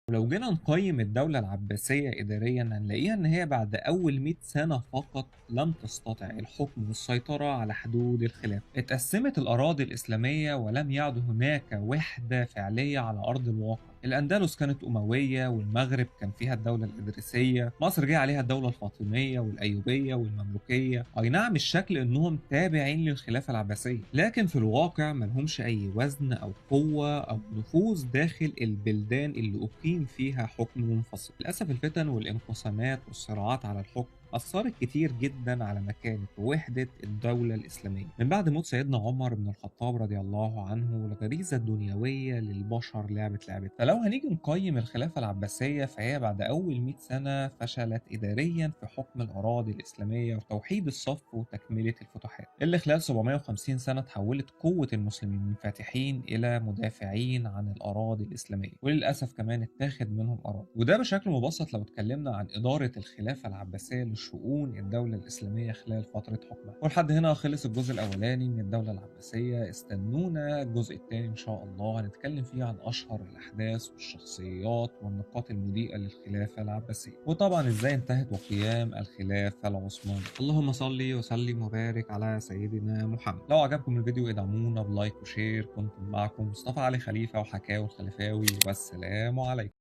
ولو جينا نقيم الدولة العباسية إداريا هنلاقيها إن هي بعد أول 100 سنة فقط لم تستطع الحكم والسيطرة على حدود الخلافة. اتقسمت الأراضي الإسلامية ولم يعد هناك وحدة فعلية على أرض الواقع. الأندلس كانت أموية، والمغرب كان فيها الدولة الإدريسية، مصر جه عليها الدولة الفاطمية والأيوبية والمملوكية. أي نعم الشكل إنهم تابعين للخلافة العباسية، لكن في الواقع ملهمش أي وزن أو قوة أو نفوذ داخل البلدان اللي أقيم فيها حكم منفصل. للأسف الفتن والانقسامات والصراعات على الحكم أثرت كتير جدا على مكانة ووحدة الدولة الإسلامية. من بعد موت سيدنا عمر بن الخطاب رضي الله عنه، الغريزة الدنيوية للبشر لعبت. فلو هنيجي نقيم الخلافة العباسية فهي بعد أول 100 سنة فشلت إداريا في حكم الأراضي الإسلامية وتوحيد الصف وتكملة الفتوحات، اللي خلال 750 سنة تحولت قوة المسلمين من فاتحين إلى مدافعين عن الأراضي الإسلامية، وللأسف كمان اتاخد منهم أراضي. وده بشكل مبسط لو اتكلمنا عن إدارة الخلافة العباسية لشؤون الدولة الإسلامية خلال فترة حكمها. ولحد هنا خلص الجزء الأولاني من الدولة العباسية. استنونا الجزء الثاني إن شاء الله، هنتكلم فيه عن أشهر الأحداث والشخصيات والنقاط المضيئة للخلافة العباسية، وطبعا إزاي انتهت وقيام الخلافة العثمانية. اللهم صل وسلم وبارك على سيدنا محمد. لو عجبكم الفيديو ادعمونا بلايك وشير. كنت معكم مصطفى علي خليفة وحكاوي الخلفاوي، والسلام عليكم.